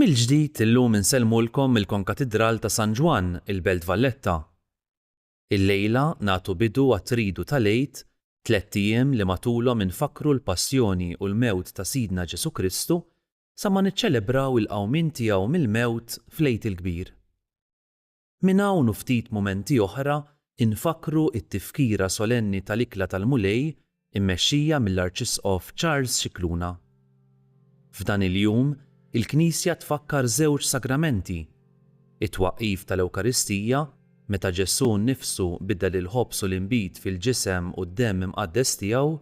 Mill-ġdid illum insellmulkom il-Konkatedral ta' San Ġwan il-Belt Valletta. Illejla nagħtu bidu għat-tridu tal-Għid 3 ijiem li matulhom infakru l-passjoni u l-mewt ta' Sidna Ġesu Kristu sa ma niċċelebraw il-qawmin tiegħu mill-mewt fl-Għid il-Kbir. Minn hawn u ftit mumenti oħra infakru t-tifkira solenni tal-Ikla tal-Mulej immexxija mill-Arċisqof Charles Scicluna. F'dan il-jum il-Knisja tfakkar żewġ sagramenti: it-twaqqif tal-Ewkaristija meta Ġesu nnifsu biddel il-ħobs u l-inbit fil-ġisem u d-demm imqaddes tiegħu,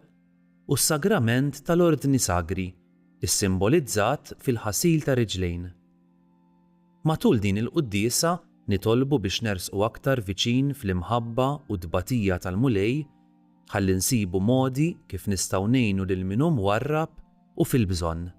u s-sagrament tal-Ordni Sagri, issimbolizzat fil-ħasil ta' riġlejn. Matul din il-quddiesa nitolbu biex nersqu aktar viċin fl-imħabba u d-tbatija tal-Mulej ħalli nsibu modi kif nistgħu ngħinu lil min hu mwarrab u fil-bżonn.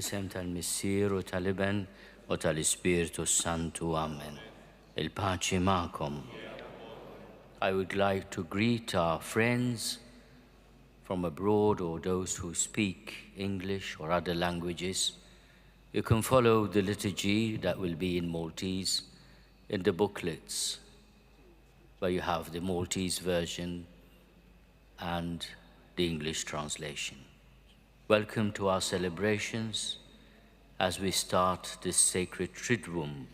Fl-isem tal-Missier u tal-Iben u tal-Ispiritu Santu. Amen. Il-paċi ma'kom. I would like to greet our friends from abroad or those who speak English or other languages. You can follow the liturgy that will be in Maltese in the booklets, where you have the Maltese version and the English translation. Welcome to our celebrations as we start this sacred Triduum.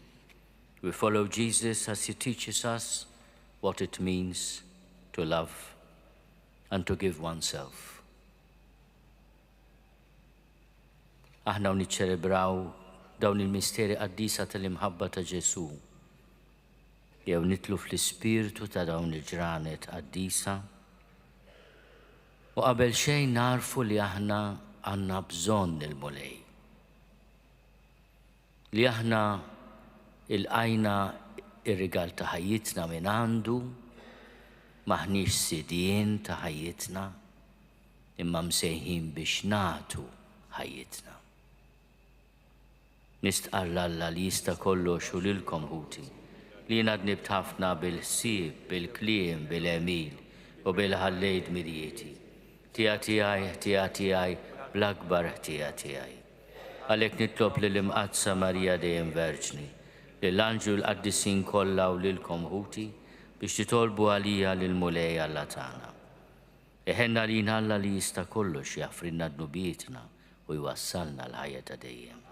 We follow Jesus as he teaches us what it means to love and to give oneself. Aħna niċċelebraw dawn il-misteri qaddisa tal-imħabba ta' Ġesu. Jew nitlu fl-ispirtu ta' dawn il-ġranet qaddisa. U qabel xejn narfu li aħna għandna bżonn il-mulej. Li aħna il-qajna ir-rigal ta' ħajjitna minn għandu, maħniex sidien ta' ħajjitna, imma msejħin biex nagħtu ħajjitna. Nistqarra Alla li jista' kollox u lilkom ħuti, li jiena dnibt ħafna bil-ħsieb, bil-kliem, bil-emil u bil-ħallejt mirjieti. Tiegħi bl-akbar tiegħi. Għalhekk nitlob lill-imqadsa Marija dejjem Verġni, lill-anġlu l-qaddisin kollha u lilkom ħuti biex titolbu għalija lill-mulej Alla tagħna. Iħenna lina Alla li jista' kollox jaffrinna dnubietna u jwassalna l-ħajja ta' dejjem.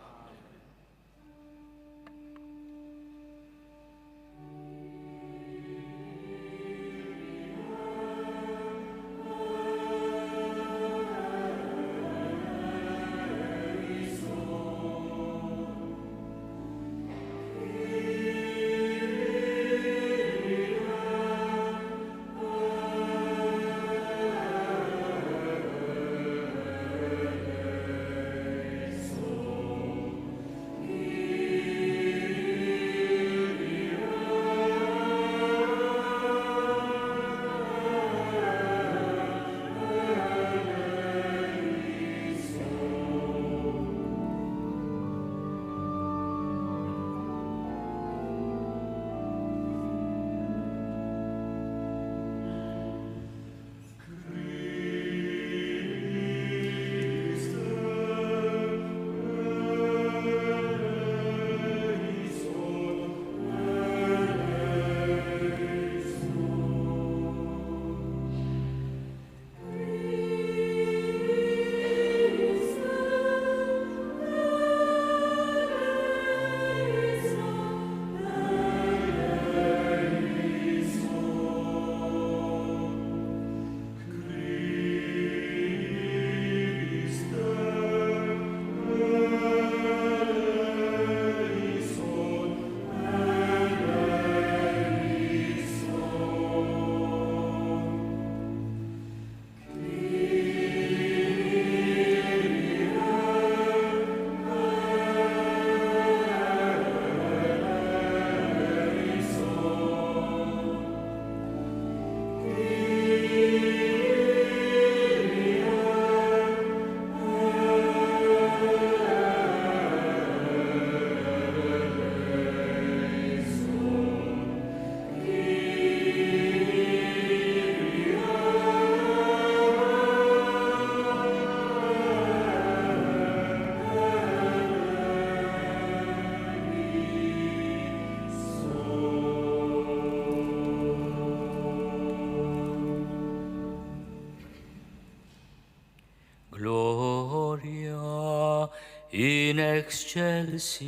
Gloria in excelsis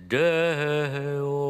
Deo.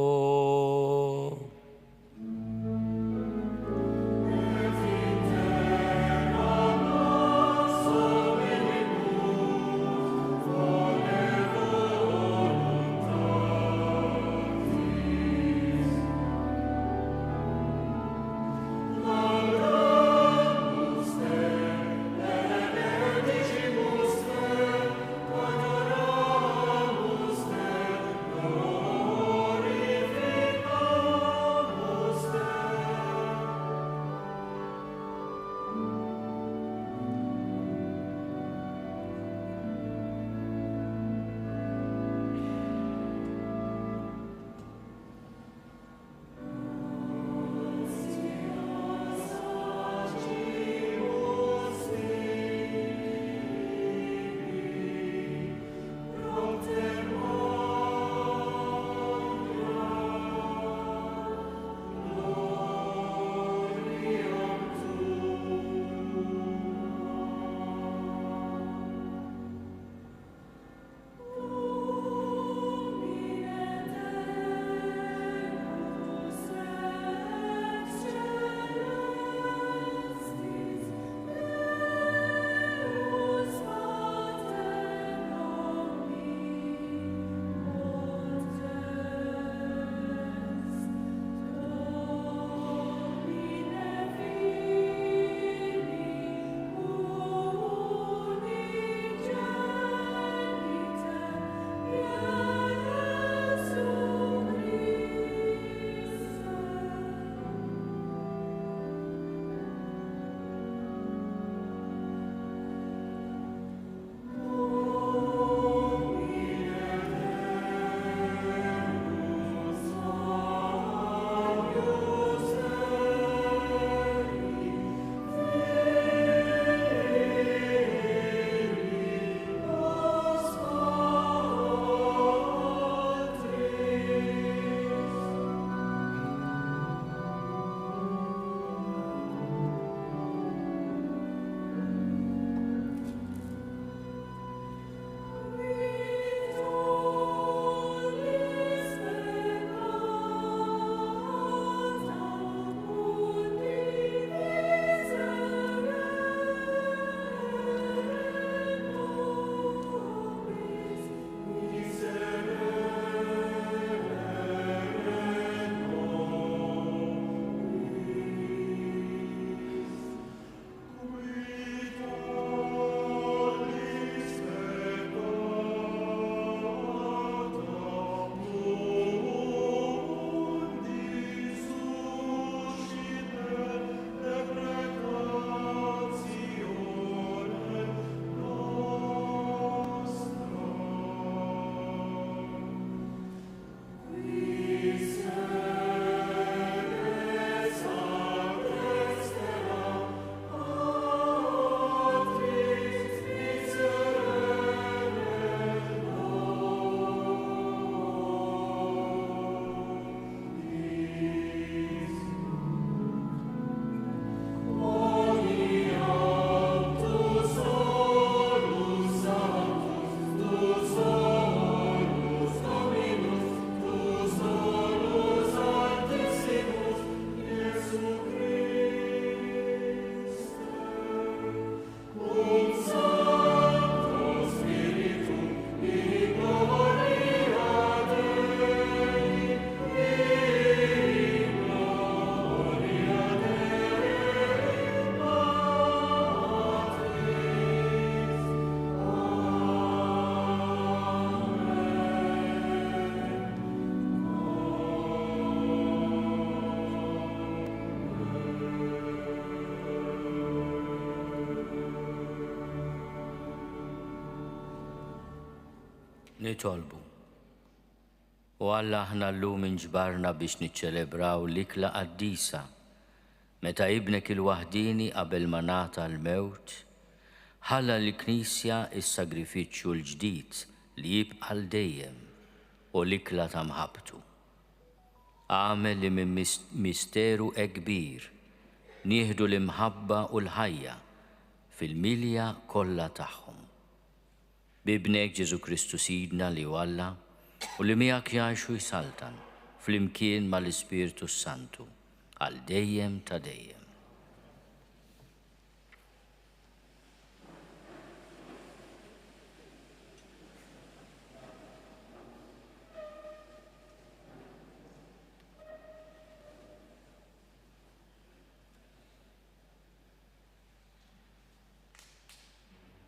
Nitolbu. U Alla aħna llum inġbarna biex niċċelebraw l-ikla qaddisa meta ibnek il-waħdini qabel ma nata l-mewt ħalla l-Knisja is-sagrifiċċju l-ġdid li jibqa' l dejjem u l-ikla ta' mħabbtu. Għamel li minn misteru kbir nieħdu l-imħabba u l-ħajja fil-milja kollha tagħhom. Bibnek Ġesu Kristu Sidna li Alla u li miegħek jgħixu jsaltan flimkien mal-Ispirtu Santu għal dejjem ta' dejjem.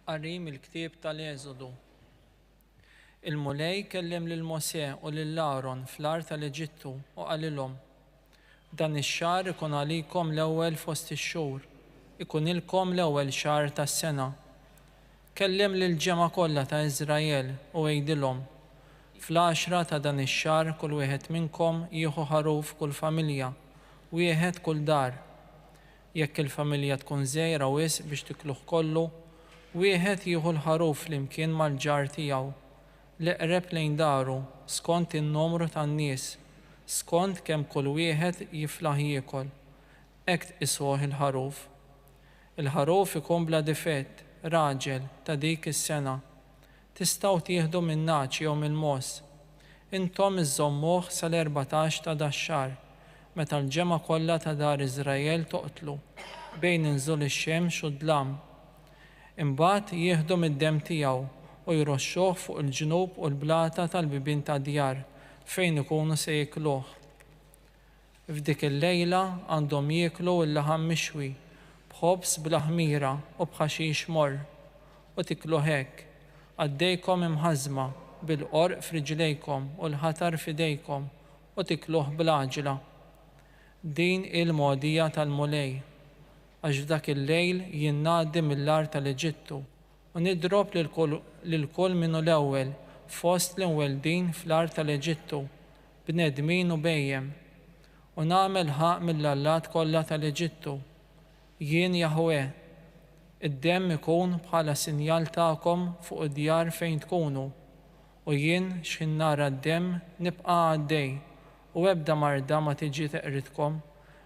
Qari mill-ktieb tal-Eżodu. Il-mulej kellem lil Mosè u lil Aaron fl-art tal-Eġittu u qalilhom: dan ix-xahar ikun għalikom l-ewwel fost ix-xhur, ikun ilkom l-ewwel xahar tas-sena. Kellem lil ġema kollha ta' Iżrael u għidilhom: fl-10 ta' dan ix-xahar kull wieħed minnkom jieħu ħaruf kull familja, wieħed kull dar. Jekk il-familja tkun żgħira wisq biex tikluh kollu, wieħed jieħu l-ħaruf flimkien mal-ġar tiegħu l-eqreb lejn daru skont in-numru tan-nies, skont kemm kull wieħed jiflaħ jiekol. Hekk tqisuh il-ħaruf. Il-ħaruf ikun bla difett, raġel ta' dik is-sena. Tistgħu tieħdu minn naċ jew mill-mos. Intom iżommuh sal-14 ta' dax-xahar, meta l-ġema kollha ta' dar Iżrael toqtlu bejn inżul ix-xemx u d-dlam. Imbagħad jieħdu mid-demm tiegħu u jroxxuh fuq il-ġnub u l-blata tal-bibien ta' djar fejn ikunu se jiekluh. F'dik il-lejla għandhom jieklu l-laħam mixwi b'ħobż bla ħmira u b'ħaxix morr u tiklu hekk għaddejkom imħażma bil-qorq f'riġlejkom u l-ħatar f'idejkom u tikluh bl-għaġla. Din il-mogħdija tal-mulej għax f'dak il-lejl jien ngħaddi mill-art tal-Eġittu u nidrob lil kull minnu l-ewwel fost l-imweldin fl-art tal-Eġittu bnedmin u bejjem u nagħmel ħaq mill-allat kollha tal-Eġittu. Jien Jaħwe, id-demm ikun bħala sinjal tagħkom fuq id-djar fejn tkunu u jien x'in nara d-demm nibqa' għaddej u ebda marda ma tiġi teqritkom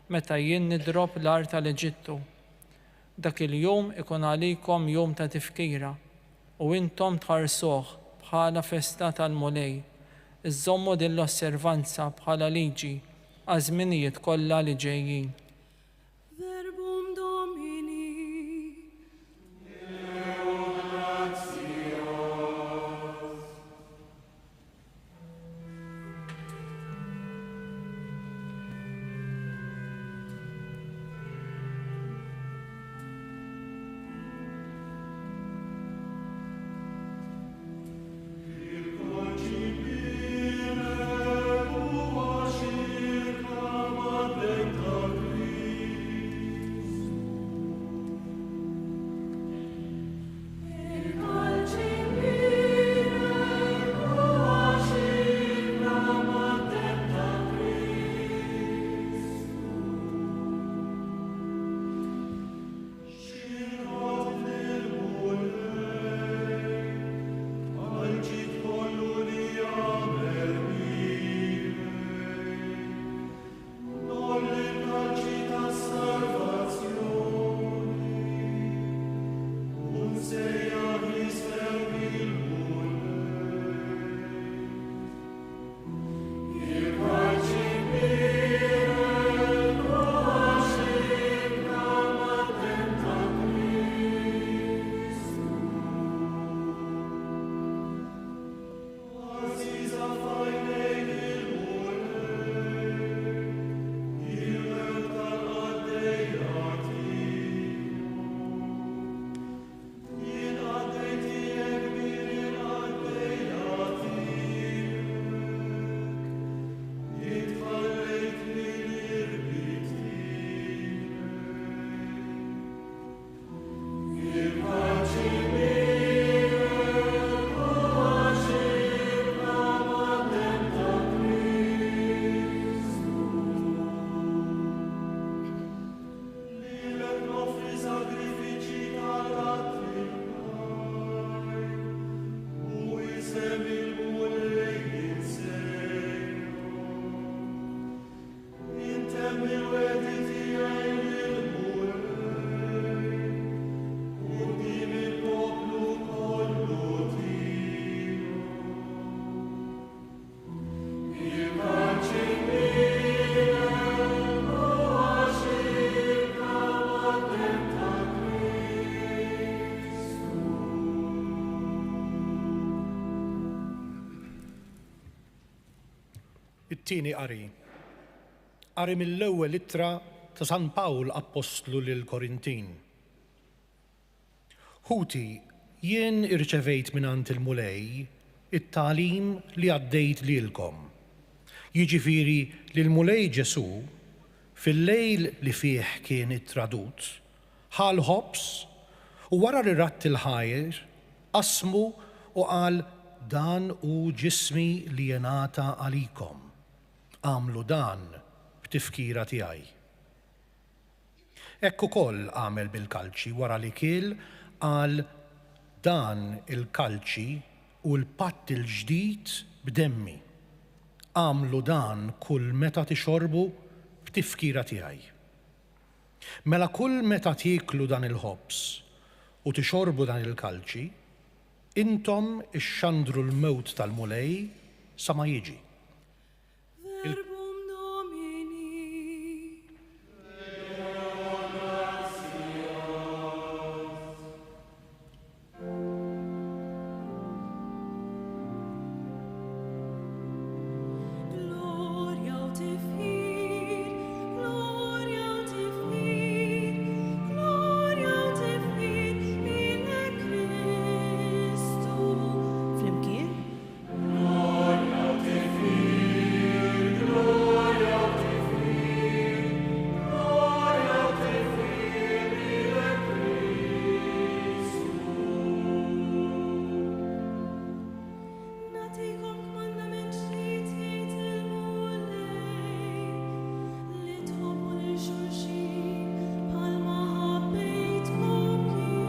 meta jien nidrob l-art tal-Eġittu. Dak il-jum ikun għalikom jum ta' tifkira u intom tħarsuh bħala festa tal-mulej. Iżommu din l-osservanza bħala liġi għażminijiet kollha li ġejjin. Verbum Domini. Circa, ma It-tieni qari mill-ewwel ittra ta' San Pawl Apostlu lil Korintin. Ħuti, jien irċevejt mingħand il-mulej it-tagħlim li għaddejt lilkom. Jiġifieri li l-mulej Ġesu fil-lejl li fih kien ittradut ħal ħobs u wara li ratt il-ħajr qasmu u qal dan hu ġismi li jingħata għalikom. Għamlu dan b'tifkira tiegħi. Hekk ukoll għamel bil-kalċi wara li kiel qal dan il-kalċi u l-patt il-ġdid b'demmi. Għamlu dan kull meta tixorbu b'tifkira tiegħi. Mela kull meta tieklu dan il-ħobs u tixorbu dan il-kalċi, intom ixxandru l-mewt tal-mulej sa ma jiġi. Verbum Domini. Gloria te fir, gloria te fir, gloria te fir, mille Christu. Flimkien? Natikom commandament ġdid il-mulej li tħobbu lil xulxin bħalma ħabbejtkom jien.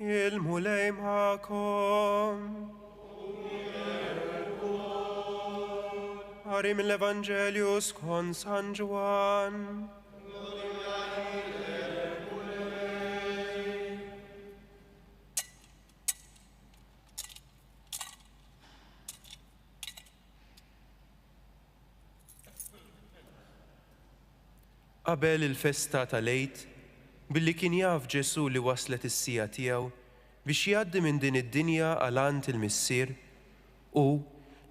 Il-mulej ma'kom. Qari mill-Evanġelju skont San Ġwan. Qabel il-festa tal-Għid, billi kien jaf Ġesu li waslet is-sija tiegħu biex jgħaddi minn din id-dinja għalant il-missier u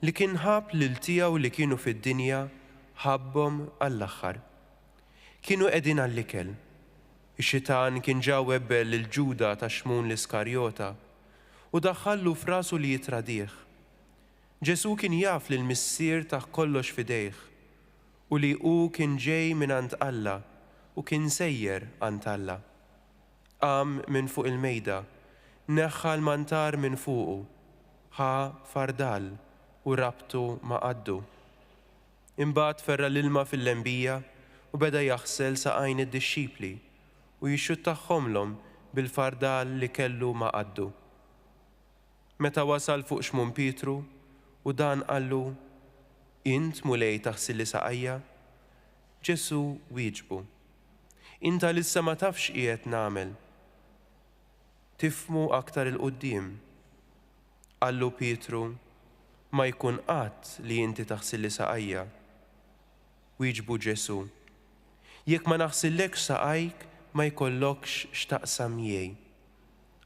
li kien ħab lil tiegħu li kienu fid-dinja ħabbhom għall-aħħar. Kienu qegħdin għall-ikel. Ix-xitan kien ġa webbel lil Ġuda ta' Xmun l-Iskarjota u daħħallu f'rasu li jitradih. Ġesu kien jaf li l-missier taħ kollox fidejh u li hu kien ġej minn għand Alla u kien sejjer għand Alla. Qam minn fuq il-mejda, neħħa l-mantar minn fuqu, ħa fardal u rabtu ma' qaddu. Imbagħad ferra l-ilma fil-lembija u beda jaħsel saqajn id-dixxipli u jixxuttaħħomlhom bil-fardal li kellu ma' qaddu. Meta wasal fuq Xmon Pietru u dan qallu, int mulej taħsilli saqajja? Ġesu wieġbu. Inta lissa ma tafx qiegħed nagħmel. Tifmu aktar il-qudiem. Qallu Pietru, ma jkun qatt li inti taħsilli saqajja. Wieġbu Ġesu. Jekk ma naħsillekx saqajk ma jkollokx x'taqsam miegħi.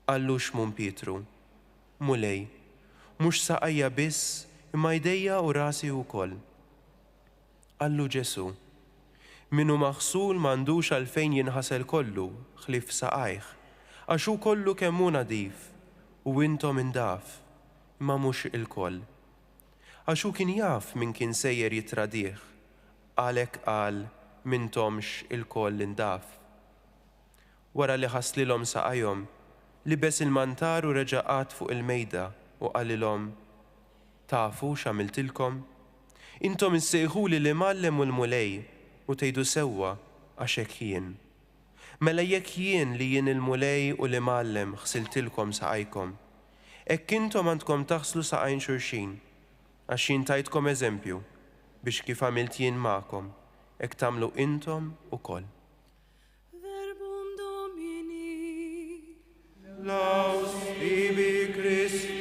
Qallu Xmon Pietru. Mulej, mhux saqajja biss imma jdejja u rasi wkoll. Qallu Ġesu. Minnu maħsul m'għandux għalfejn jinħasel kollu ħlief saqajh, għax hu kollu kemm hu nadif u intom indaf, imma mhux il-koll. Għax hu kien jaf min kien sejjer jitradih, għalhekk qal m'intomx il-koll indaf. wara li ħaslilhom saqajhom, libes il-mantar u reġaqat fuq il-mejda u qalilhom: tafu x'għamiltilkom? Intom issejħuli li mallem u l-mulej u tgħidu sewwa għax hekk jien. Mela jekk jien li jien il-mulej u li mallem ħsiltilkom saqajkom, hekk intom għandkom taħslu saqajn xulxin, għax jien tajtkom eżempju biex kif għamilt jien magħkom, hekk tagħmlu intom ukoll. Verbum Domini. Laus tibi Christi.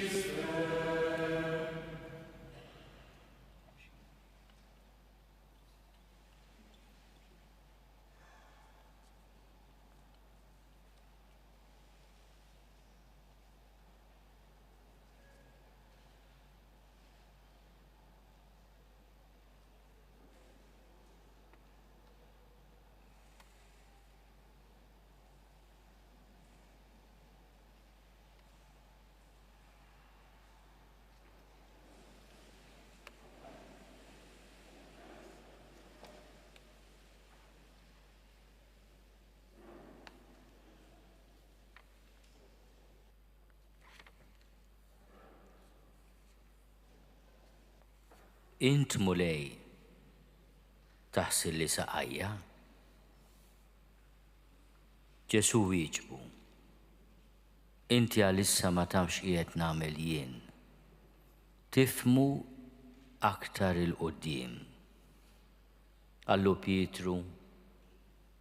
Int mulej taħsil li saqajja? Ġesu wieġbu: inti għalissa ma tafx qiegħed nagħmel jien. Tifmu aktar il-qudiem. Allu Pietru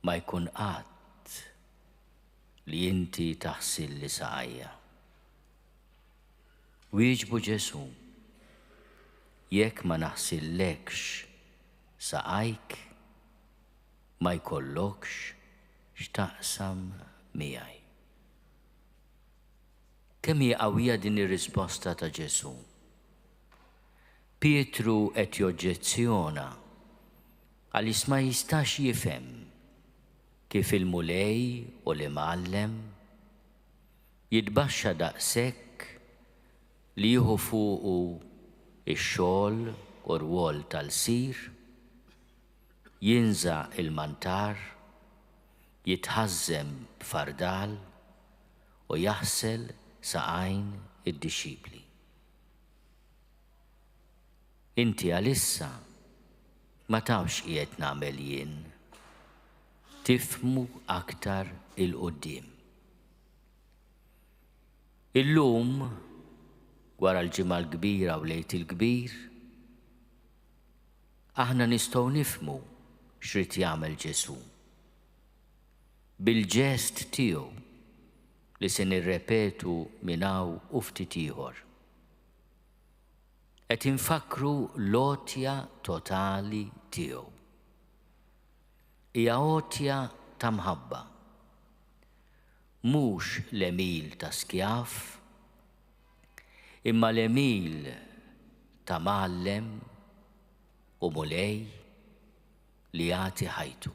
ma jkun qatt li inti taħsil li saqajja. Wieġbu Ġesu: jekk ma naħsillekx saqajk, ma jkollokx x'taqsam miegħi. Kemm hija qawwija din ir-risposta ta' Ġesu. Pietru qed joġġezzjona għaliex ma jistax jifhem kif il-mulej u l-imgħallem jitbaxxa daqshekk li jieħu fuqu ix-xogħol u rwol tal-sir, jinżaq il-mantar, jitħażżem b'fardal u jaħsel saqajn id-dixxipli. Inti għalissa ma tafx qiegħed nagħmel jien. Tifmu aktar il-qudiem. Illum wara l-ġimgħa l-kbira u lejt il-kbir, aħna nistgħu nifhmu x'rid jagħmel Ġesu. Bil-ġest tiegħu li se nirrepetu minn hawn u ftit ieħor. Qed infakru l-għotja totali tiegħu. Hija għotja ta' mħabba, mhux l-emil ta' skjaf, imma l-emil ta' mgħallem u mulej li jagħti ħajtu.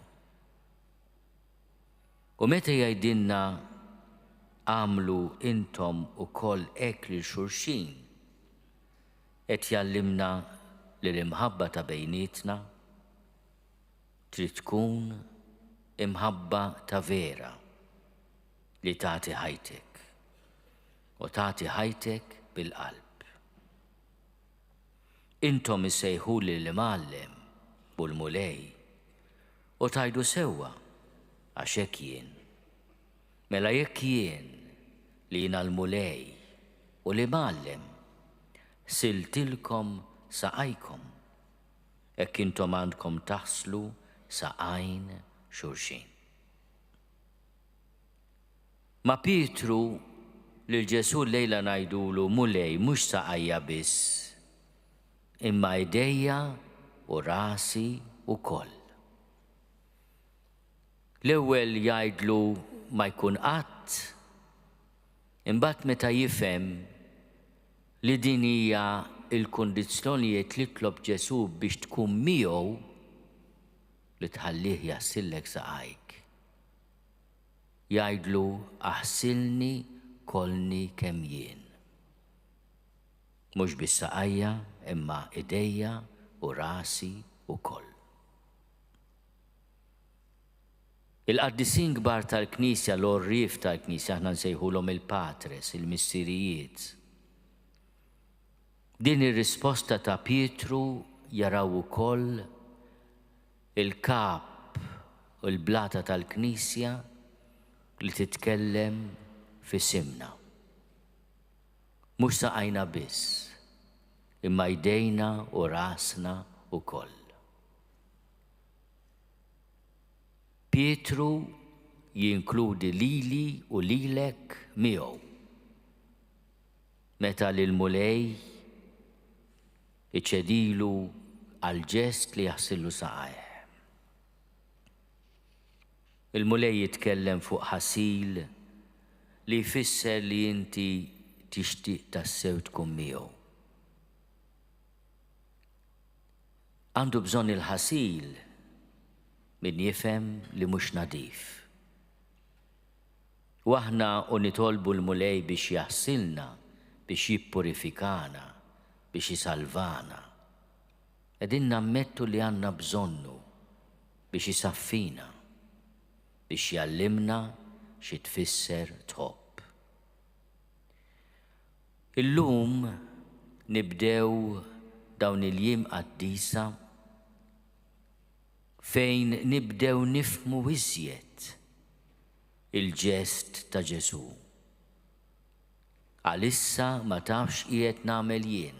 U meta jgħidilna għamlu intom ukoll hekk lil xulxin, qed jgħallimna li l-imħabba ta' bejnietna trid tkun imħabba ta' vera li tagħti ħajtek u tagħti ħajtek bil-qalb. Intom issejħuli l-imgħallem u l-mulej u tajdu sewwa għax hekk jien. Mela jekk jien li jiena l-mulej u l-imgħallem siltilkom saqajkom, hekk intom għandkom taħslu saqajn xulxin. Ma Pietru li Ġesu lejla ngħidulu mulej mhux saqajja biss, imma idejja u rasi ukoll. L-ewwel jgħidlu ma jkun qatt, imbagħad meta jifhem li din hija l-kundizzjonijiet li jitlob Ġesu biex tkun miegħu, li tħallih jaħsillek saqajk. Jgħidlu aħsilni kolni kemm jien. Mhux biss saqajja imma idejja u rasi ukoll. Il-qaddisin kbar tal-Knisja, l-orrif tal-Knisja, aħna nsejħulhom il-patres, il-missirijiet. Din ir-risposta ta' Pietru jaraw ukoll il-kap u l-blata tal-Knisja li titkellem f'isimna. Mhux saqajna biss, imma jdejna u rasna ukoll. Pietru jinkludi lili u lilek miegħu. Meta lil-mulej iċedilu għal-ġest li jaħsillu saqajh. Il-mulej jitkellem fuq ħasil li jfisser li inti tixtieq tassew tkun miegħu. Għandu bżonn il-ħasil min jifhem li mhux nadif. U aħna nitolbu l-mulej biex jaħsilna, biex jippurifikana, biex jisalvana. Qegħdin nammettu li għandna bżonnu biex jisaffina, biex jallimna xi tfisser tħobb. Illum nibdew dawn il-jiem qaddisa fejn nibdew nifhmu iżjed il-ġest ta' Ġesu. Għalissa ma tafx qiegħed nagħmel jien,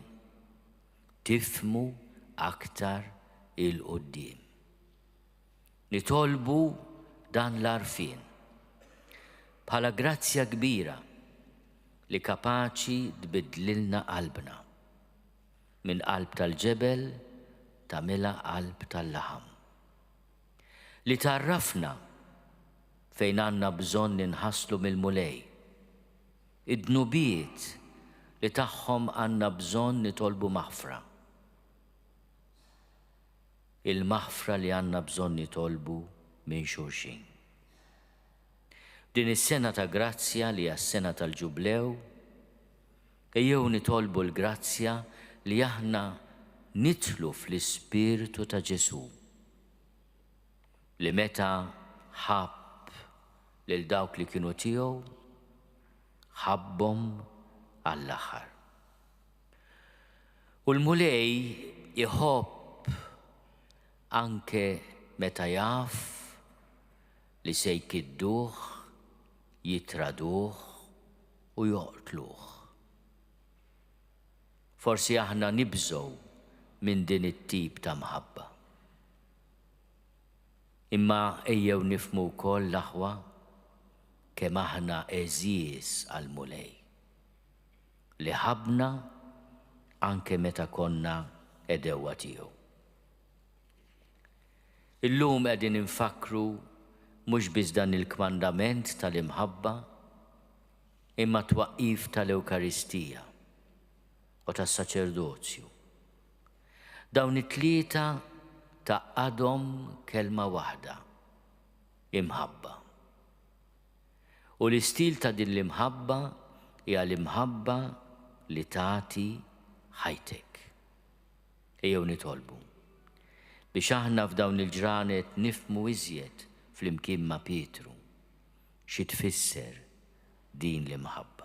tifhmu aktar il-qudiem. Nitolbu dan l-għarfien bħala grazzja kbira li kapaċi tbiddlilna qalbna minn qalb tal-ġebel tagħmilha qalb tal-laħam. Li tarrafna fejn għandna bżonn ninħasslu mill-mulej. Id-dnubiet li tagħhom għandna bżonn nitolbu maħfra. Il-maħfra li għandna bżonn nitolbu minn xulxin. Din is-sena ta' grazzja li hija s-sena tal-ġublew, ejjew nitolbu l-grazzja li aħna nidħlu fl-Ispirtu ta' Ġesu li meta ħabb lil dawk li kienu tiegħu ħabbhom għall-aħħar. U l-mulej iħobb anke meta jaf li se jkidduh, jitraduh u joqtluh. Forsi aħna nibżgħu minn din it-tip ta' mħabba. Imma ejjew nifhmu wkoll l-aħwa kemm aħna eżies għall-mulej li ħabna anke meta konna edewwa tiegħu. Illum qegħdin infakru mhux biss dan il-kmandament tal-imħabba imma twaqqif tal-Ewkaristija u tas-saċerdozju. Dawn it-tlieta taqadhom kelma waħda, imħabba. U l-istil ta' din l-imħabba hija l-imħabba li tagħti ħajtek. Ejjew nitolbu biex aħna f'dawn il-ġranet nifhmu iżjed flimkien ma' Pietru xi tfisser din l-imħabba.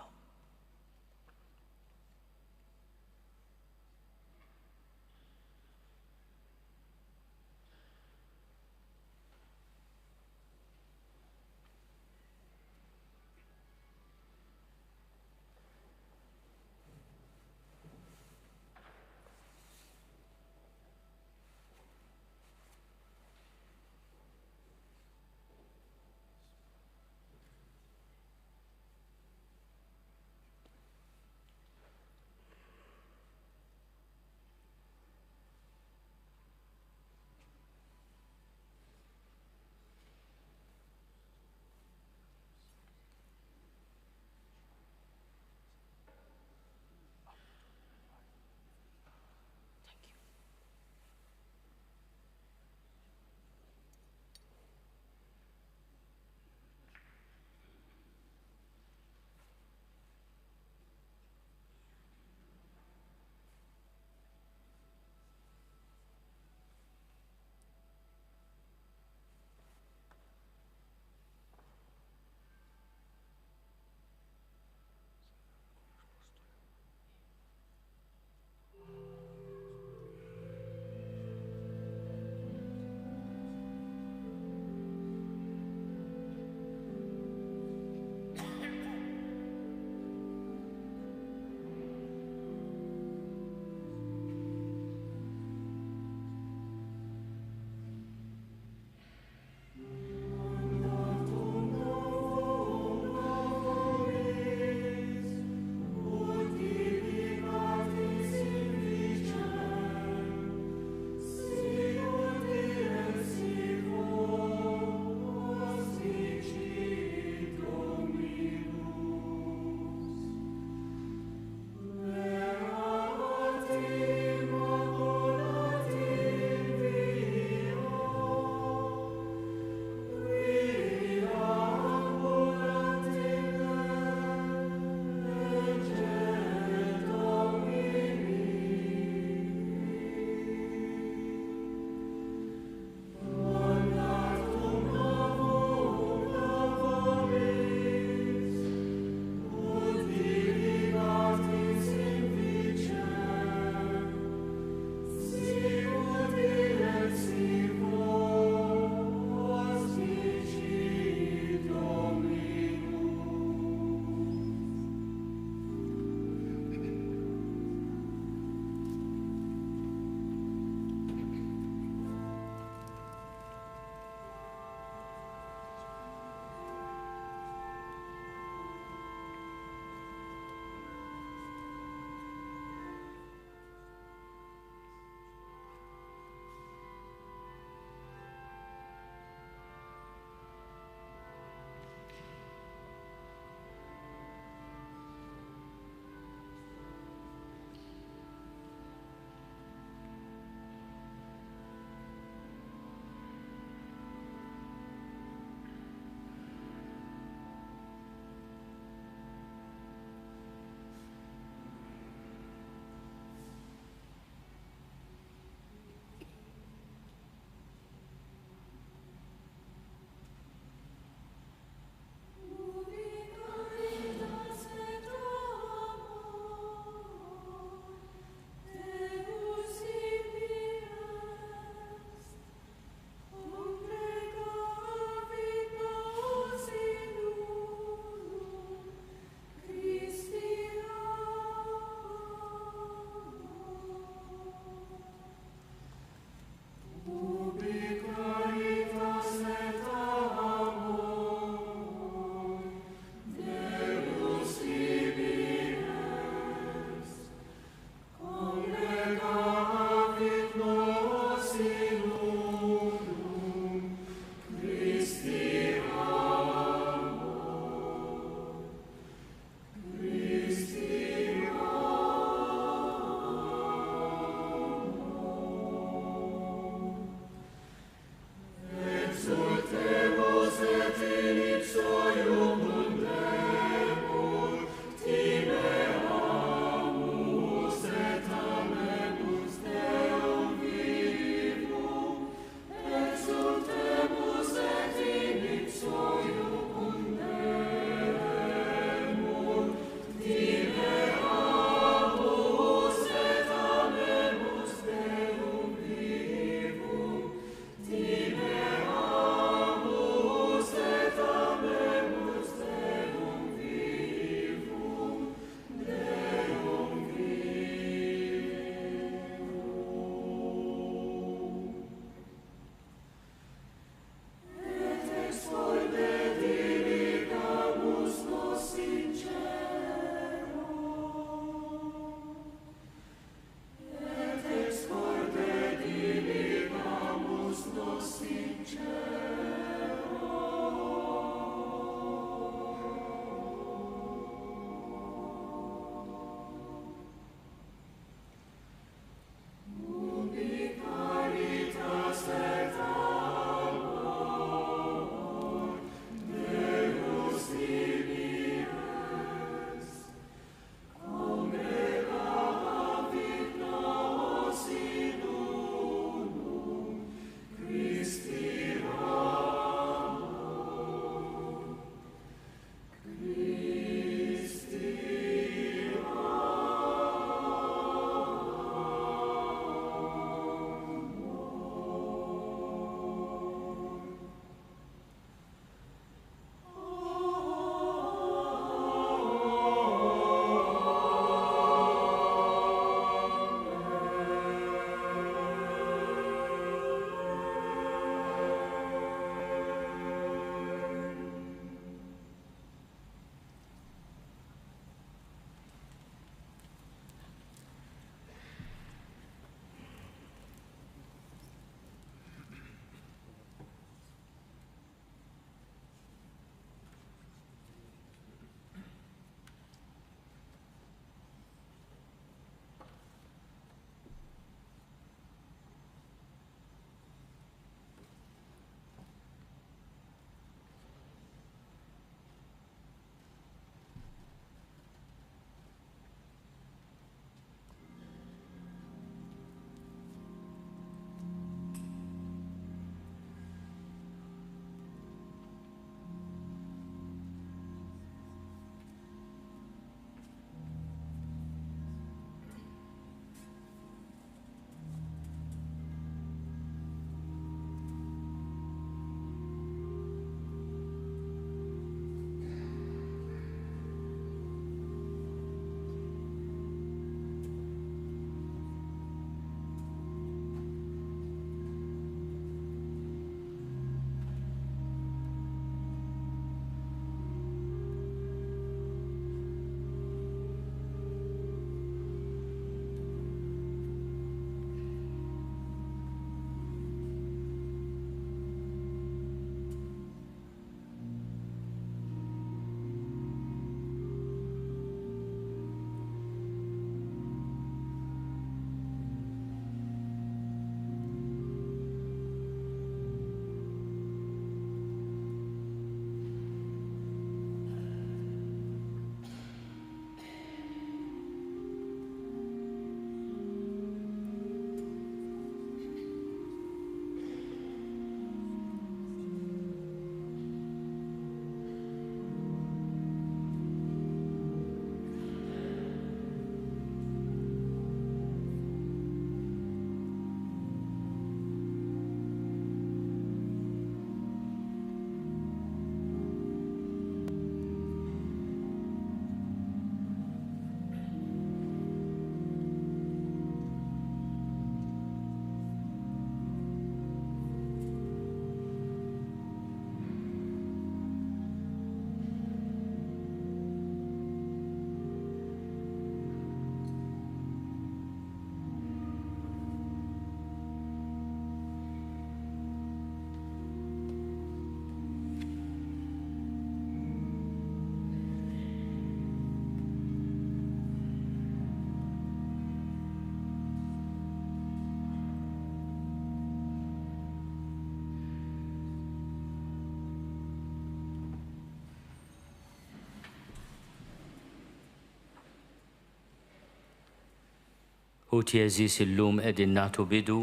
Ħut jeżis illum qegħdin nagħtu bidu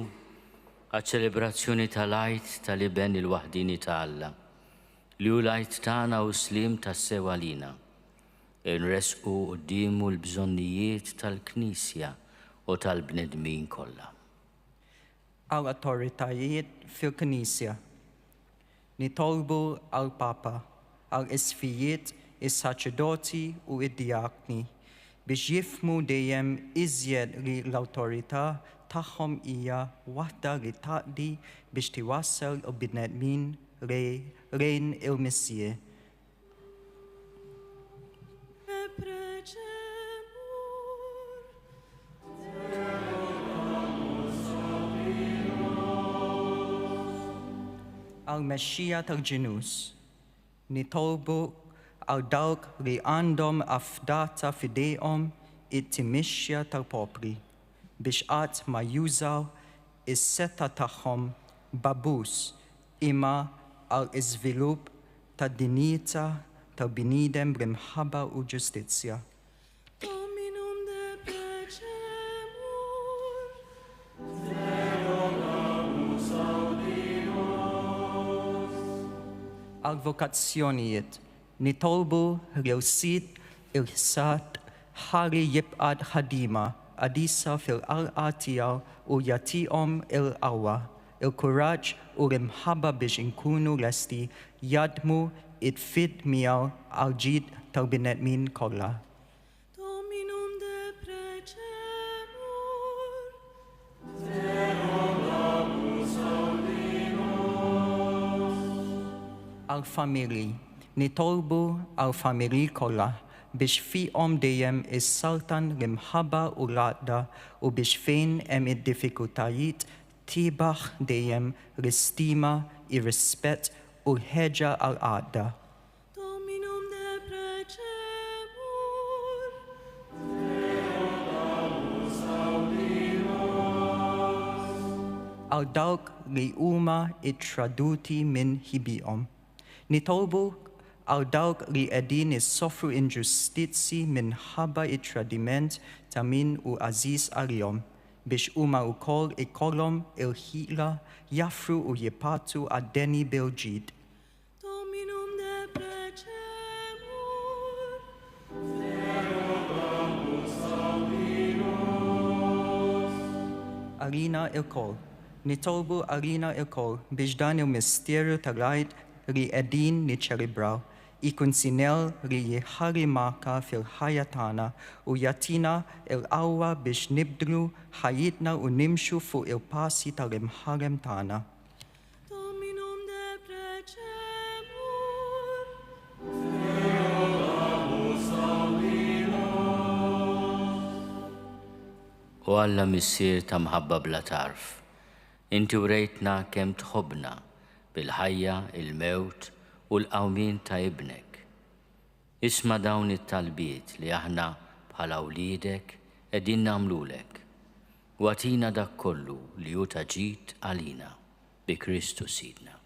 għaċ-ċelebrazzjoni tal-Għid tal-Iben il-Waħdini ta' Alla li hu l-Għid tagħna u slim tas-sewa lina. Inresqu qudiemu l-bżonnijiet tal-Knisja u tal-bnedmin kollha. Għal autoritajiet fil-Knisja, nitolbu għal Papa, għal isfijiet, is-saċerdoti u id-diakni biex jifmu dejjem iżjed li l-awtorità tagħhom hija waħda li taqdi biex tiwassal il-bnedmin lejn il-Missija. Għal-mexxija tal-ġinus, nitolbu għal dawk li għandhom affdata f'idejhom it-timixxja tal-popli biex qatt ma jużaw is-seta tagħhom babus imma għal iżvilupp tad-dinjità tal-bniedem bl-imħabba u ġustizzja. Dominum de precemur. Għal vokazzjonijiet, nitolbu l-sid il-ħsad ħalli jibqad ħadima għadisa fil-qalqa tiegħu u jagħtihom il-qawwa, il-kuraġġ u l-imħabba biex inkunu lesti jaħdmu it-fid miegħu għal ġid tal-bnedmin kollha. Dominum de precemur. Għal-familji, nitolbu għal-familji kollha biex fihom dejjem is-saltan l-imħabba u l-għaqda u biex fejn hemm id-diffikultajiet tibaħ dejjem l-istima, ir-rispett u l-ħeġġa għal-għaqda. Dominum de precemur. Għal dawk li huma ittraduti minn ħibihom. Nitolbu għal dawk li qegħdin issofru inġustizzi minħabba it-tradiment ta' min hu għażiż għalihom biex huma wkoll ikollhom il-ħila jaffru u jipatu għad-deni bil-ġid. Dominum de precemur. Għalina il-koll, nitolbu għalina il-koll biex dan il-misterju tal-għid li qegħdin niċċelebraw ikun sinell li jħarri marka fil-ħajja tagħna u jagħtina l-qawwa biex nibdlu ħajjitna u nimxu fuq il-passi tal-imħarrem tagħna. Dominum de precemur. U Alla missier ta' mħabba bla tarf, inti urejtna kemm tħobbna bil-ħajja, il-mewt u l-qawmien ta' ibnek. Isma' dawn it-talbiet li aħna bħala wliedek qegħdin nagħmlulek. U għatina dak kollu li hu ta' ġid għalina bi Kristu Sidna.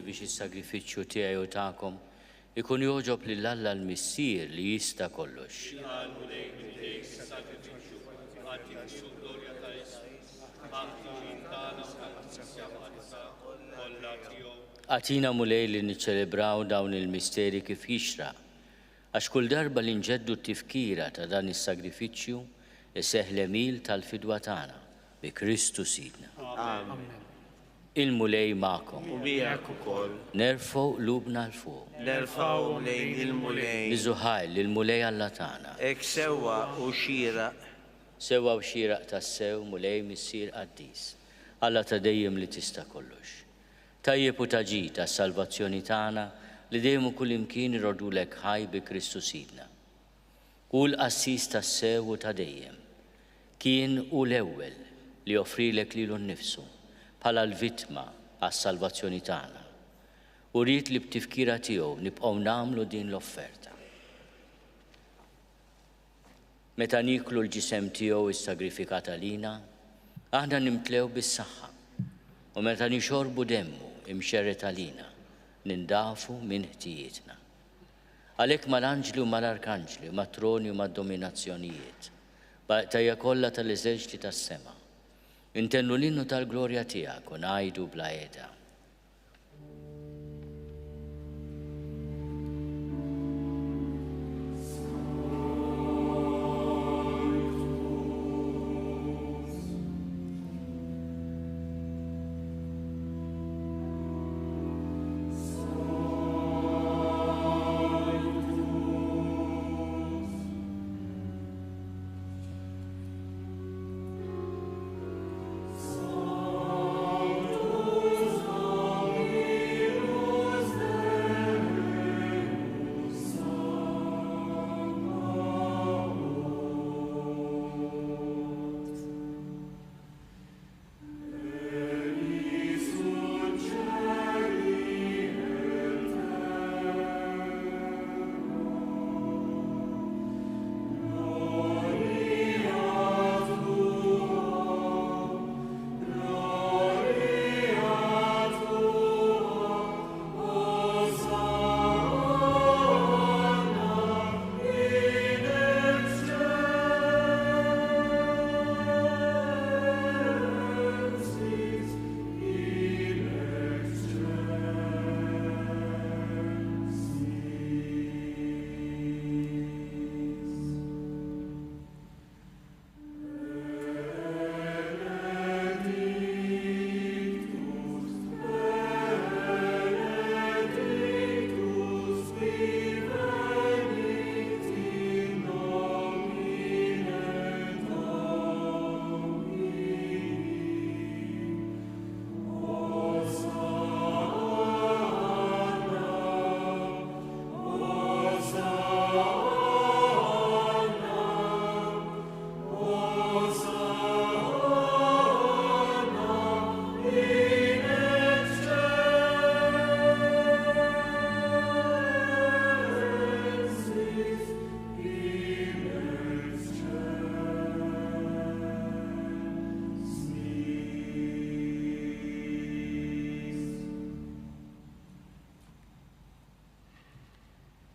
biex is-sagrifiċċju tiegħi u tagħkom ikun joġob lil Alla l-Missier li jista' kollox. Għatina mulej li niċċelebraw dawn il-misteri kif jixraq, għax kull darba li nġeddu t-tifkira ta' dan is-sagrifiċċju iseħħ l-emil tal-fidwa tagħna bi Kristu Sidna. Il-mulej magħkom. U miegħek ukoll. Nerfgħu qlubna l fuq. Nerfgħu lejn il-mulej. Niżuħajl il-mulej Alla tagħna. Hekk sewwa u xieraq. Sewwa u xieraq tas-sew mulej missier qaddis. Alla ta' dejjem li tista' kollox. Tajjeb u taġi tas-salvazzjoni tagħna li dejjem kull imkien irodulek ħaj bi Kristu Sidna. Kull qassis tas-sew u ta' dejjem kien u l-ewwel li offrilek lilu nnifsu bħala l-vittma għas-salvazzjoni tagħna. U rrid li b'tifkira tiegħu nibqgħu nagħmlu din l-offerta. Meta niklu l-ġisem tiegħu is-sagrifikat għalina, aħna nimtlew bis-saħħa. U meta nixorbu demmu imxerret għalina, nindafu minn ħtijietna. Għalhekk mal-anġli u mal-arkanġli, mat-troni u mad-dominazzjonijiet, baqtajja kollha tal-eżerċiti tas-sema, intennu l-innu tal-glorja tiegħek u ngħidu bla qiegħda.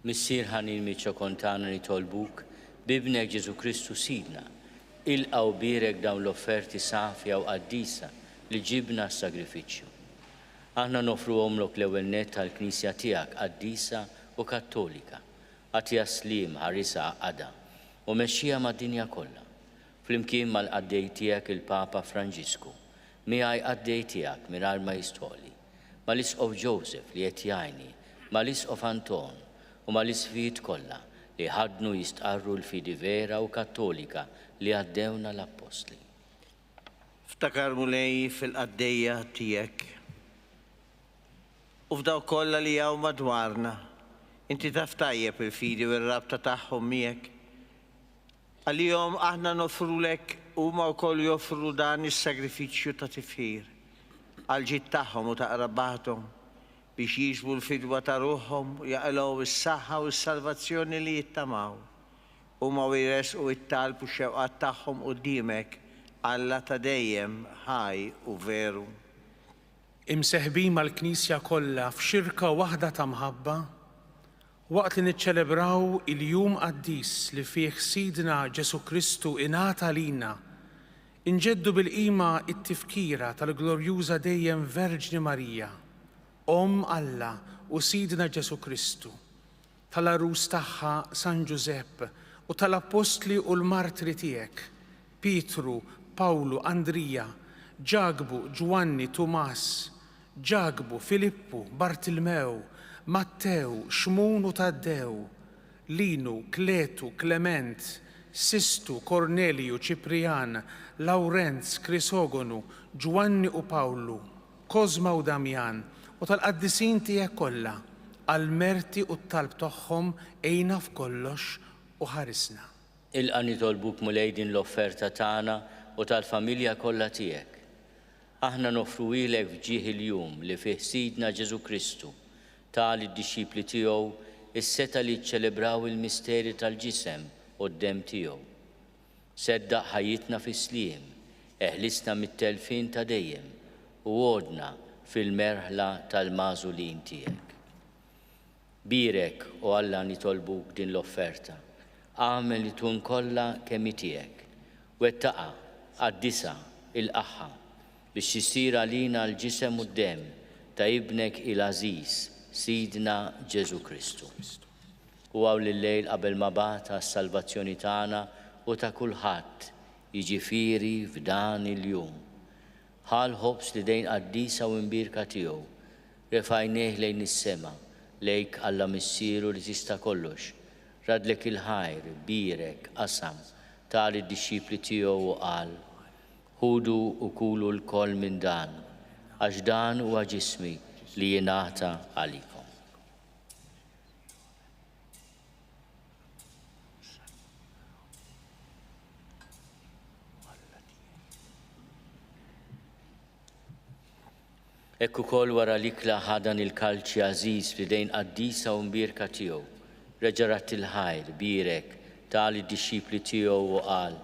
Missier ħanin Miċċo Kontana nitolbuk bibnek Ġesu Kristu Sidna, ilqgħu bierek dawn l-offerti safja u qaddisa li ġibna s-sagrifiċċju. Aħna nofruhomlok l-ewwel nett tal-Knisja tiegħek qaddisa u Kattolika, għatija slim ħarisa għaqada u mexxija mad-dinja kollha. Flimkien mal-qaddej tiegħek il-Papa Franġisku, miegħi qaddej tiegħek mingħajr ma jistħoli, mal-Isqof Joseph li qed jgħinni, mal-Isqof Anton u mal-isfijiet kollha li ħadnu jistqarru l-fidi vera u kattolika li għaddewna l-Apostli. Ftakar mulej fil-qaddejja tiegħek u f'daw kollha li jew madwarna. Inti taf tajjeb il-fidi u r-rabta tagħhom miegħek. Għalihom aħna nofrulek huma wkoll joffru dan is-sagrifiċċju ta' tifħir għal ġid tagħhom u ta' qrabathom biex jiġbu l-fidwa ta' ruħhom u jaqilgħu is-saħħa u s-salvazzjoni li jittamaw. Huma jresqu it-talb u x-xewqat tagħhom quddiemek Alla ta' dejjem ħaj u veru. imseħbin mal-Knisja kollha f'xirka waħda ta' mħabba, waqt li niċċelebraw il-jum qaddis li fih Sidna Ġesu Kristu ingħata lina, inġeddu bil-qima it-tifkira tal-glorjuża dejjem Verġni Marija, Alla u Sidna Ġesu Kristu, tal-arus tagħha San Giuseppe u tal-Apostli u l-Martri tiegħek, Pietru, Pawlu, Andrija, Ġagbu, Ġwanni, Tumas, Ġagbu, Filippu, Bartilmew, Mattew, Xmun u Taddew, Linu, Kletu, Klement, Sistu, Korneliju, Ċiprian, Lawrenz, Krisogonu, Ġwanni u Pawlu, Kozma u Damjan, u tal-qaddisin tiegħek kollha, għal-merti u t-talb tagħhom ejna f'kollox u ħarisna. Ilqa' nitolbuk mulej din l-offerta tagħna u tal-familja kollha tiegħek. Aħna nofru ilek fġieħ il-jum li fih Sidna Ġesu Kristu tal id-dixxipli tiegħu is-seta li ċċelebraw il-misteri tal-ġisem u d-dem tiegħu. Seddaq ħajjitna fis-sliem, eħlisna mit-telfin ta' dejjem u għodna fil-merħla tal-mażulin tiegħek. Birek u Alla nitolbuk din l-offerta, għamel li tkun kollha kemm tiegħek, wettaqa, qaddisha, ilqaħħa biex isir għalina l-ġisem u d-dem ta' ibnek il-Aziz, Sidna Ġesu Kristu. U għaw l-lejl qabel ma bata s-salvazzjoni tagħna u ta' kulħadd jiġifieri f'dan il-jum. Ħal ħobs li dejn qaddisa u imbirka tiegħu, refajnieh lejn is-sema, lejk Alla missieru li tista' kollox, radlek il-ħajr, birek, qasam, tal id-dixxipli tiegħu u qal, ħudu u kulu l-koll minn dan, għax dan huwa ġismi li jingħata għalikom. Ekku kol wara l-ikla ħadan il-kalċi Aziz li dejn qaddisa u mbirka tiegħu, reġarat il-ħajr, birek, tal id-dixxipli tiegħu u qal,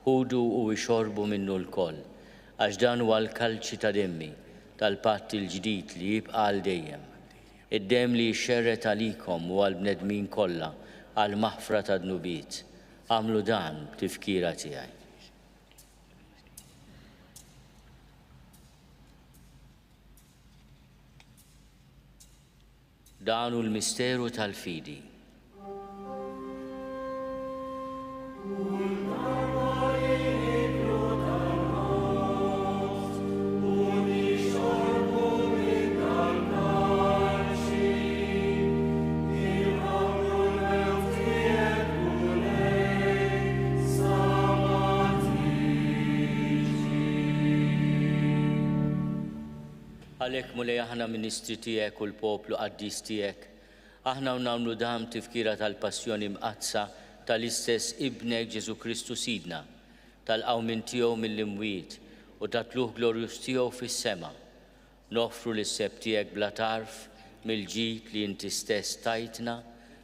ħudu u ixorbu minnu l-koll, għax dan huwa l-kalċi ta' demmi tal-patt il-ġdid li jibqa' għal dejjem. Id-dem li jxerret għalikom u għall-bnedmin kollha għal maħfra ta' dnubiet. Għamlu dan b'tifkira tiegħi. Dan hu l-misteru tal-fidi. Għalhekk mulej aħna ministri tiegħek u l-poplu qaddis tiegħek, aħna nagħmlu dam tifkira tal-passjoni mqazza tal-istess Ibnek Ġesu Kristu Sidna, tal-qawmin tiegħu mill-imwiet u tat-tluħ glorjuż tiegħu fis-sema. Noffru lis-seb tiegħek bla tarf mill-ġid li inti stess tajtna,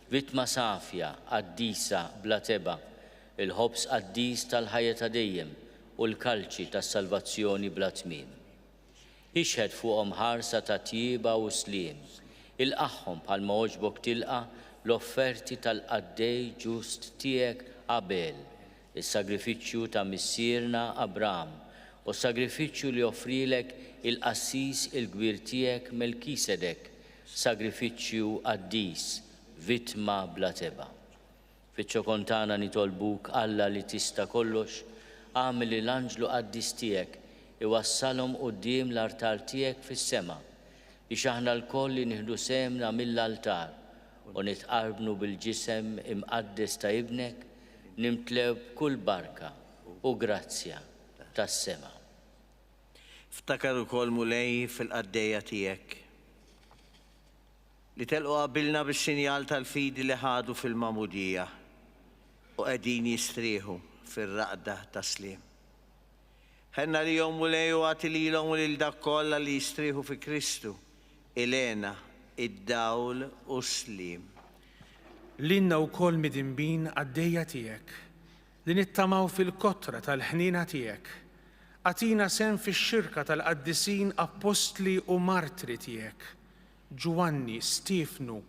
vittma safja, qaddisa bla teba, il-ħobs qaddis tal-ħajja ta' dejjem u l-kalċi tas-salvazzjoni bla tmiem. Ixħed fuqhom ħarsa ta' tjieba u sliem, ilqaħħom bħalma oġbok tilqa l-offerti tal-qaddej ġust tiegħek Abel, is-sagrifiċċju ta' missierna Abraham u s-sagrifiċċju li offrilek il-qassis il-kbir tiegħek Melkisedek, sagrifiċċju qaddis, vittma bla teba. Fiċ-ċokontana nitolbuk Alla li tista' kollox, għamel l-anġlu qaddis tiegħek iwassalhom quddiem l-artar tiegħek fis-sema biex aħna l-koll li nieħdu semna mill-altar u nitqarbnu bil-ġisem imqaddes ta' ibnek nimtlew kull barka u grazzja tas-sema. Ftakar ukoll mulej fil-qaddejja tiegħek li telqu qabilna bis-sinjal tal-fidi li ħadu fil-mamudija u qegħdin jistrieħu fir-raqda tas-sliem. Ħenna li jom mulej u għati li l-om u l-dak kolla li jistriħu fi Kristu, Elena, id-dawl u slim. Linna u kol midimbin għaddejja tijek, li nittamaw fil-kotra tal-ħnina tijek, Atina sen fix-xirka tal-qaddisin apostli u martri tiegħek. Giovanni, Stefnu,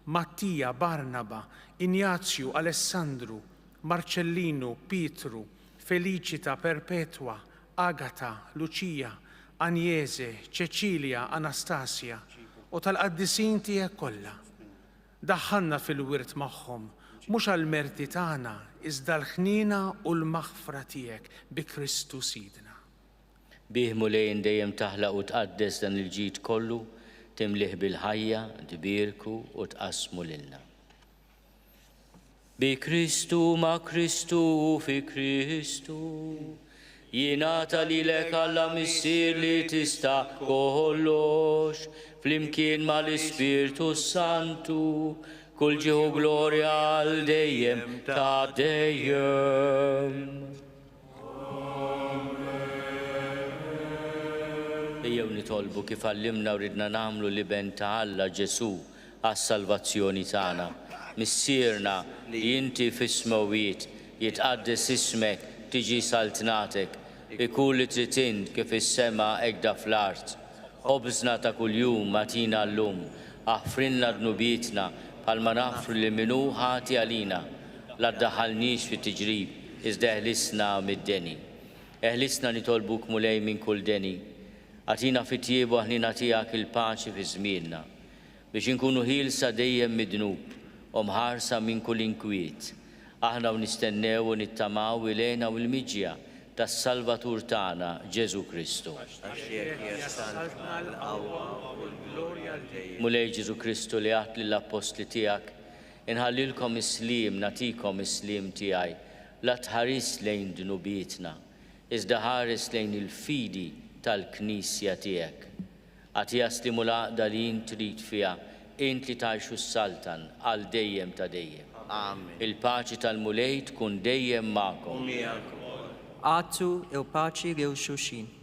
Mattija, Barnaba, Ignazju, Alessandru, Marcellinu, Pietru, Felicita, Perpetua, Agata, Lucia, Agnese, Cecilia, Anastasia u tal-qaddisin tiegħek kollha. Daħħalna fil-wirt magħhom, mhux għall-merti tagħna, iżda l-ħnina u l-maħfra tiegħek bi Kristu Sidna. Bih mulejn dejjem taħlaq u tqaddes dan il-ġid kollu, timlih bil-ħajja, tbirku u tqasmu lilna. Bi Kristu, ma' Kristu u fi Kristu, jingħata lilek Alla missier li tista' kollox, flimkien mal-Ispirtu Santu, kull ġieħu glorja għal dejjem ta' dejjem. Ejjew nitolbu kif għallimna u ridna nagħmlu li ben ta' Alla Ġesu għas-salvazzjoni tagħna. Missierna li inti fis-smawiet jitqaddes ismek, tiġi saltnatek, ikun li trid int kif is-sema hekk fl-art. Ħobżna ta' kuljum atina llum, aħfrinna dnubietna bħalma naħfru li minnu ħati għalina. La ddaħħalniex fit-tiġrib, iżda eħlisna mid-deni. Eħlisna nitolbuk mulej minn kull deni. Għatina fit-tiebu ħnina tiegħek il-paċi fi żmienna, biex inkunu ħielsa dejjem mid-dnub u mħarsa minn kull inkwiet. Aħna u nistennew u nittamaw ilejna u l-miġja tas-Salvatur tagħna Ġesu Kristu. Mulej Ġesu Kristu li għat lill-apostli tiegħek, inħallilkom is-sliem, natikom is-sliem tiegħi, la tħares lejn dnubietna, iżda ħares lejn il-fidi tal-Knisja tiegħek. Għatija stimulaqda li int trid fiha, int li tgħixu s-saltan għal dejjem ta' dejjem. Amen. Il-paċi tal-mulej tkun dejjem magħkom. Għatu il-paċi lil xulxin.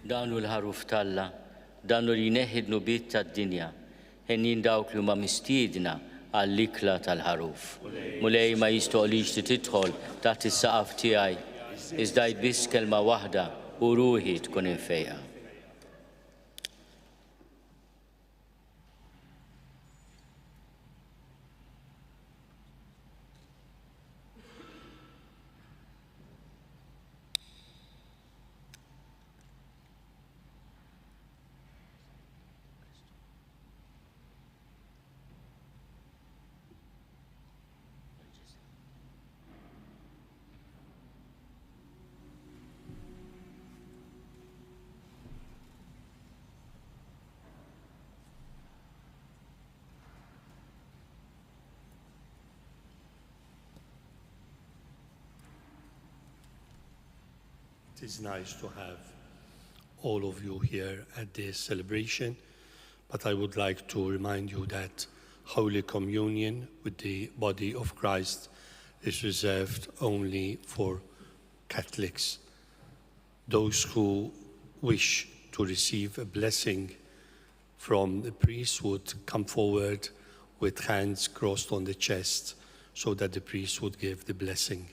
Danu l-ħaruf talla, danu li neħid nubiet tad-dinja, ħennin dawk li huma mistiedna għall-ikla tal-ħaruf. Mulej ma jistoqlix li tidħol taħt is-saqaf tiegħi, iżda biss kelma waħda u ruħi tkun infejqa. It is nice to have all of you here at this celebration, but I would like to remind you that Holy Communion with the body of Christ is reserved only for Catholics. Those who wish to receive a blessing from the priest would come forward with hands crossed on the chest so that the priest would give the blessing.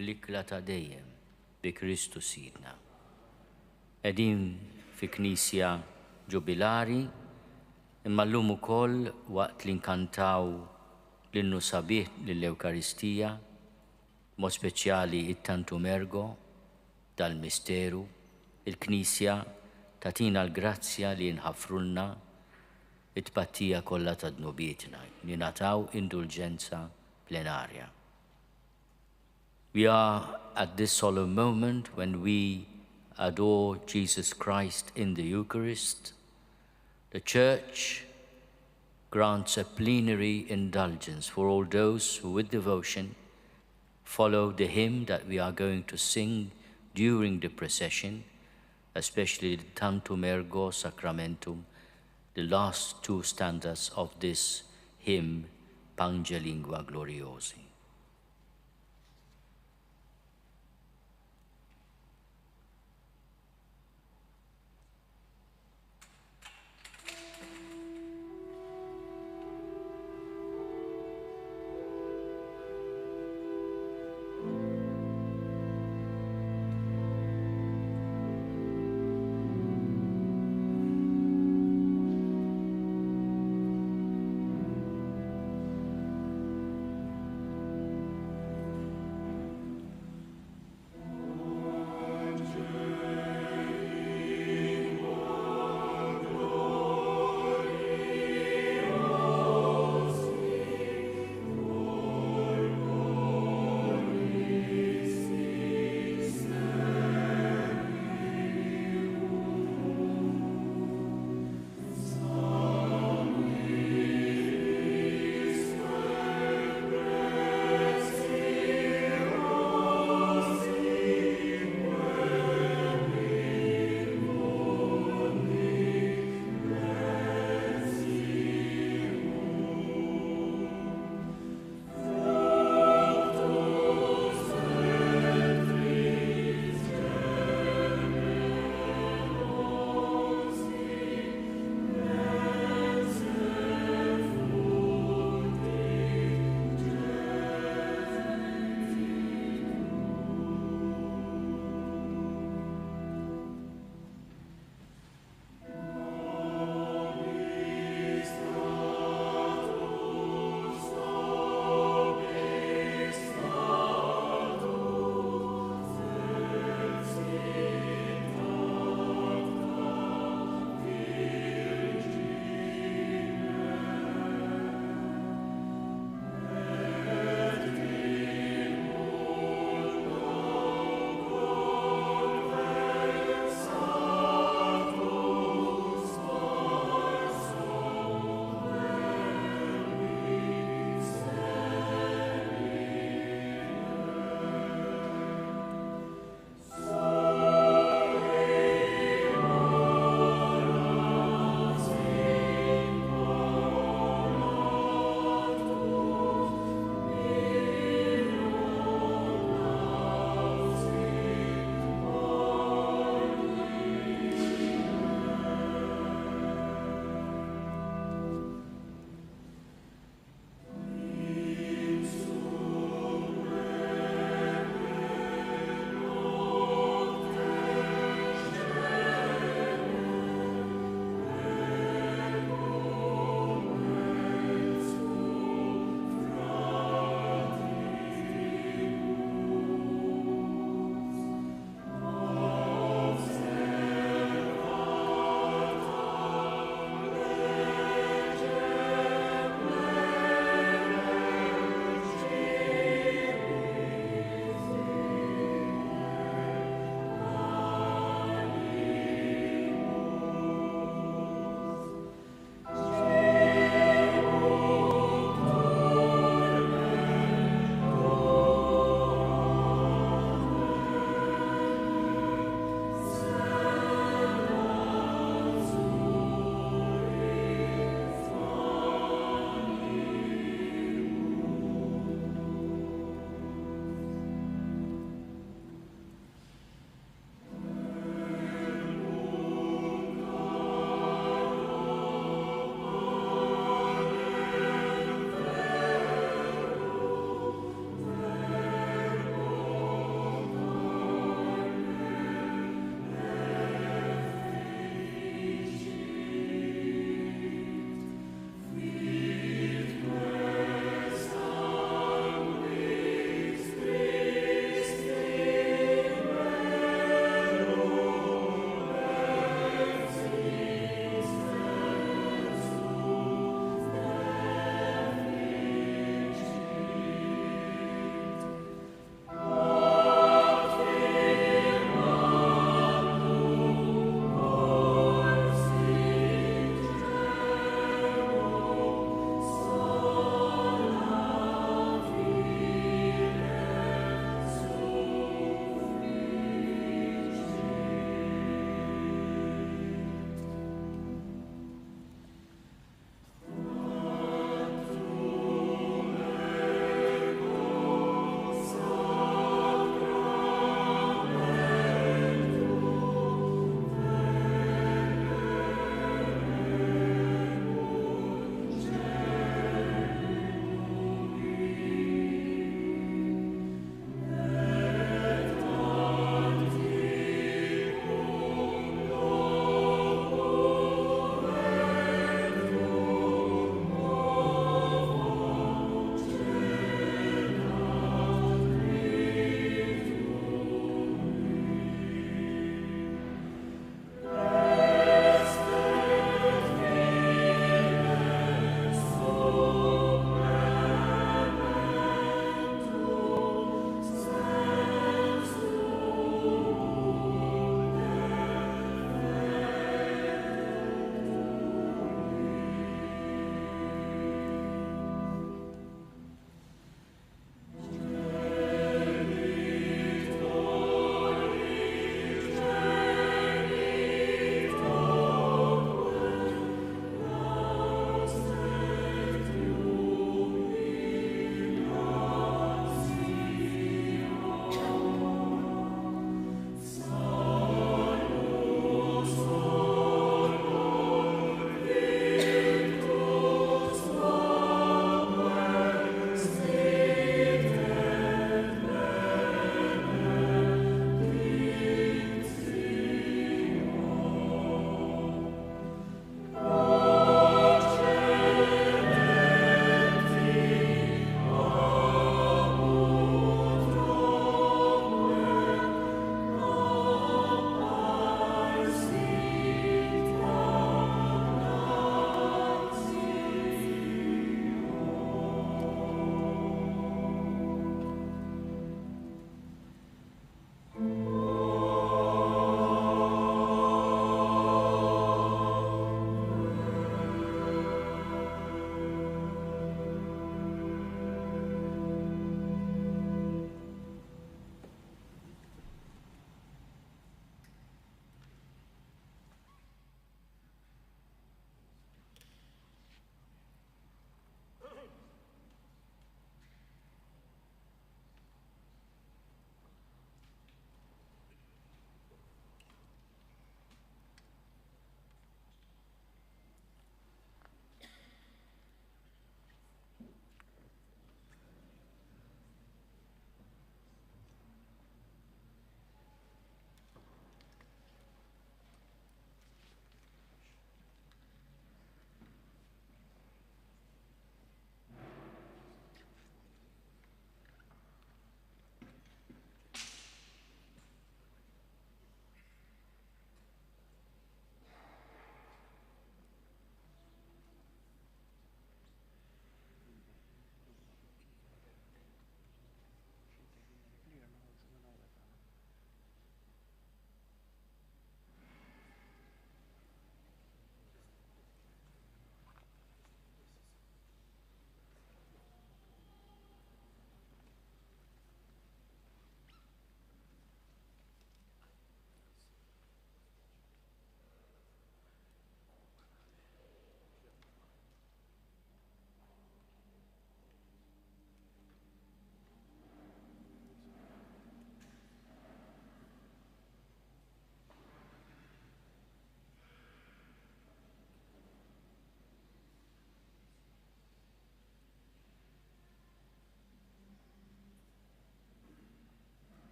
fl-ikla ta' dejjem bi Kristu Sidna. Qegħdin fi knisja ġubilari, imma llum ukoll waqt li nkantaw l-innu sabiħ lill-Ewkaristija, mod speċjali it-Tantum Ergo dal-Misteru, il-Knisja tatina l-grazzja li nħafrulna it-pattija kollha ta' dnubietna, li nataw indulġenza plenarja. We are at this solemn moment when we adore Jesus Christ in the Eucharist. The Church grants a plenary indulgence for all those who with devotion follow the hymn that we are going to sing during the procession, especially the Tantum Ergo Sacramentum, the last two stanzas of this hymn, Pange Lingua Gloriosi.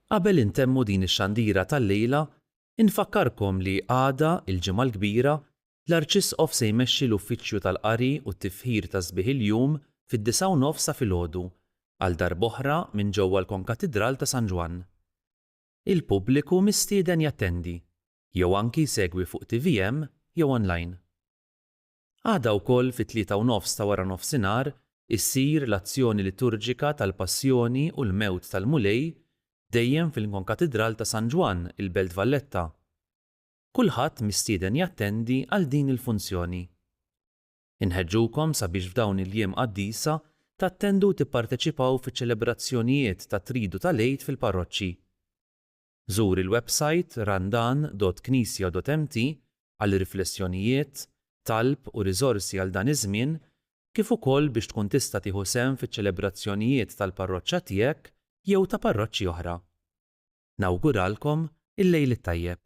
Qabel intemmu din ix-xandira tal-lejla, infakkarkom li għada il-ġimgħa l-kbira l-Arċisqof se jmexxi l-uffiċċju tal-qari u t-tifħir ta' sbieħ il-jum fid-9:09 sa filgħodu għal darb'oħra minn ġewwa l-Konkatedral ta' San Ġwan. Il-pubbliku mistieden jattendi jew anki jsegwi fuq TVM jew online. Għada wkoll fit-3:09 ta' wara nofsinhar issir l-azzjoni liturġika tal-Passjoni u l-Mewt tal-Mulej dejjem fil-Konkatedral ta' San Ġwan il-Belt Valletta. Kulħadd mistieden jattendi għal din il-funzjoni. Inħeġġukom sabiex f'dawn il-jiem qaddisa tattendu tipparteċipaw fiċ-ċelebrazzjonijiet ta' tridu tal-Għid fil-parroċċi. Żur il-website randan.knisja.mt għal riflessjonijiet, talb u riżorsi għal dan iż-żmien kif ukoll biex tkun tista' tieħu sehem fiċ-ċelebrazzjonijiet tal-parroċċa tiegħek jew ta' parroċċi oħra. Nawguralkom il-lejl it-tajjeb.